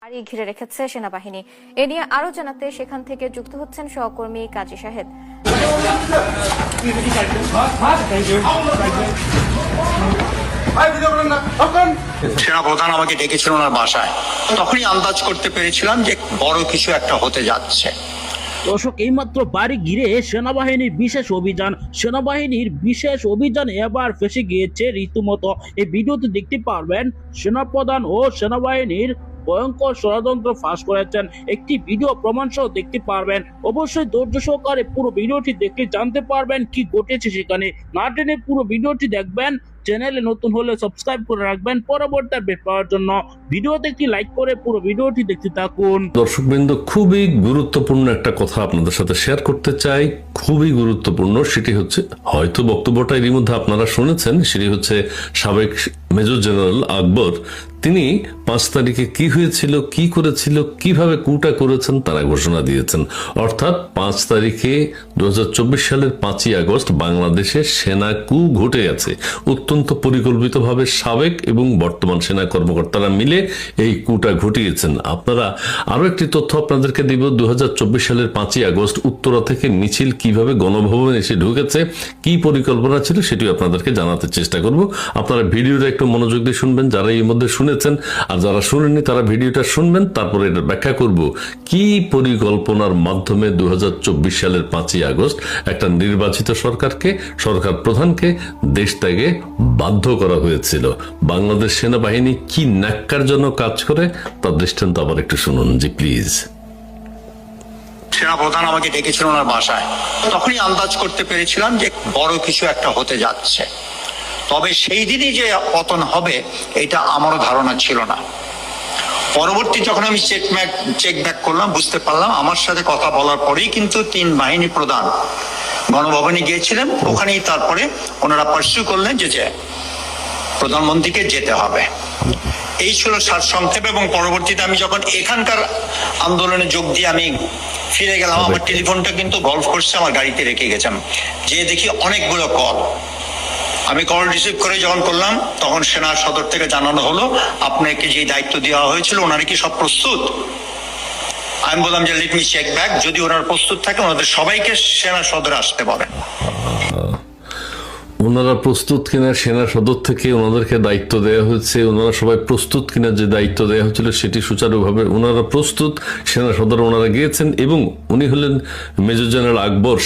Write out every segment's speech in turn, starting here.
বাড়ি ঘিরে রেখেছে সেনাবাহিনী। এ নিয়ে আরো জানাতে সেখান থেকে যুক্ত হচ্ছেন সহকর্মী কাজী শাহেদ। সেনাপ্রধান আমাকে ডেকেছিল ওনার বাসায়, তখনই আন্দাজ করতে পেরেছিলাম যে বড় কিছু একটা হতে যাচ্ছে। দর্শক, এইমাত্র বাড়ি ঘিরে সেনাবাহিনীর বিশেষ অভিযান এবার ফেসে গিয়েছে রীতিমতো। এই ভিডিওতে দেখতে পারবেন সেনাপ্রধান ও সেনাবাহিনীর ভয়ঙ্কর ষড়যন্ত্র ফাঁস করেছেন। একটি ভিডিও প্রমাণ সহ দেখতে পারবেন। অবশ্যই ধৈর্য সহকারে পুরো ভিডিওটি দেখে জানতে পারবেন কি ঘটেছে সেখানে। না টেনে পুরো ভিডিওটি দেখবেন। চ্যানেলে নতুন হলে সাবস্ক্রাইব করে রাখবেন পরবর্তী আপডেট পাওয়ার জন্য। ভিডিওতে একটি লাইক করে পুরো ভিডিওটি দেখতে থাকুন। দর্শকবৃন্দ, খুবই গুরুত্বপূর্ণ একটা কথা আপনাদের সাথে শেয়ার করতে চাই, খুবই গুরুত্বপূর্ণ। সেটি হচ্ছে, হয়তো বক্তব্যটা এরই মধ্যে আপনারা শুনেছেন, সেটি হচ্ছে সাবেক মেজর জেনারেল আকবর তিনি 5 তারিখে কি হয়েছিল, কি করেছিল, কিভাবে কুটা করেছেন তারা ঘোষণা দিয়েছেন। অর্থাৎ 5 তারিখে 2024 সালের 5ই আগস্ট বাংলাদেশে সেনা কু ঘটে গেছে। অত্যন্ত পরিকল্পিতভাবে সাবেক এবং বর্তমান সেনা কর্মকর্তারা মিলে এই কুটা ঘটিয়েছেন। আপনারা আরো একটি তথ্য আপনাদেরকে দিব। 2024 সালের 5ই আগস্ট উত্তরা থেকে মিছিল কিভাবে গণভবনে এসে ঢুকেছে, কি পরিকল্পনা ছিল, সেটিও আপনাদেরকে জানাতে চেষ্টা করব। আপনারা ভিডিওটা একটু মনোযোগ দিয়ে শুনবেন, যারা এই মধ্যে শুনেছেন, আর যারা শুনেননি তারা ভিডিওটা শুনবেন, তারপরে এটা ব্যাখ্যা করব কি পরিকল্পনার মাধ্যমে 2024 সালের 5ই আগস্ট একটা নির্বাচিত সরকার প্রধানকে দেশ ত্যাগে বাধ্য করা হয়েছিল। বাংলাদেশ সেনাবাহিনী কি ন্যাক্কারজনক কাজ করে তার দৃষ্টান্ত আবার একটু শুনুন জি প্লিজ। সেনাপ্রধান আমাকে ডেকেছিল ওনার বাসায়, তখনই আন্দাজ করতে পেরেছিলাম যে বড় কিছু একটা হতে যাচ্ছে। তবে সেই দিনই যে পতন হবে এটা আমারও ধারণা ছিল না। পরবর্তী যখন আমি চেক ব্যাক করলাম, বুঝতে পারলাম আমার সাথে কথা বলার পরেই কিন্তু 3 বাহিনী প্রধান গণভবনে গিয়েছিলেন। ওখানেই তারপরে ওনারা পার্সু করলেন যে প্রধানমন্ত্রীকে যেতে হবে। এই ছিল সারসংক্ষেপ। এবং পরবর্তীতে আমি যখন এখানকার আন্দোলনে যোগ দিয়ে আমি ফিরে গেলাম, আমার টেলিফোনটা কিন্তু গল্ফ করছে, আমার গাড়িতে রেখে গেছিলাম। যে দেখি অনেকগুলো কল। আমি কল রিসিভ করে যখন করলাম, তখন সেনা সদর থেকে জানানো হলো আপনাকে যে দায়িত্ব দেওয়া হয়েছিল ওনারা কি সব প্রস্তুত। আমি বললাম যে লেট মি চেক ব্যাক, যদি ওনারা প্রস্তুত থাকে ওনাদের সবাইকে সেনা সদরে আসতে বলেন। ওনারা প্রস্তুত কিনা, সেনা সদর থেকে ওনাদেরকে দায়িত্ব দেওয়া হয়েছে, ওনারা সবাই প্রস্তুত কিনা, যে দায়িত্ব দেওয়া হয়েছিল সেটি সুচারুভাবে ওনারা প্রস্তুত। সেনা সদরে ওনারা গিয়েছেন এবং উনি হলেন মেজর জেনারেল আকবর,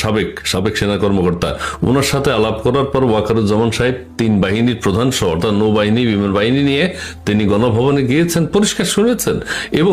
সাবেক সেনা কর্মকর্তা। ওনার সাথে আলাপ করার পর ওয়াকারুজ্জামান সাহেব 3 বাহিনীর প্রধান সহ, অর্থাৎ নৌবাহিনী, বিমান বাহিনী নিয়ে তিনি গণভবনে গিয়েছেন, পরিষ্কার শুনেছেন এবং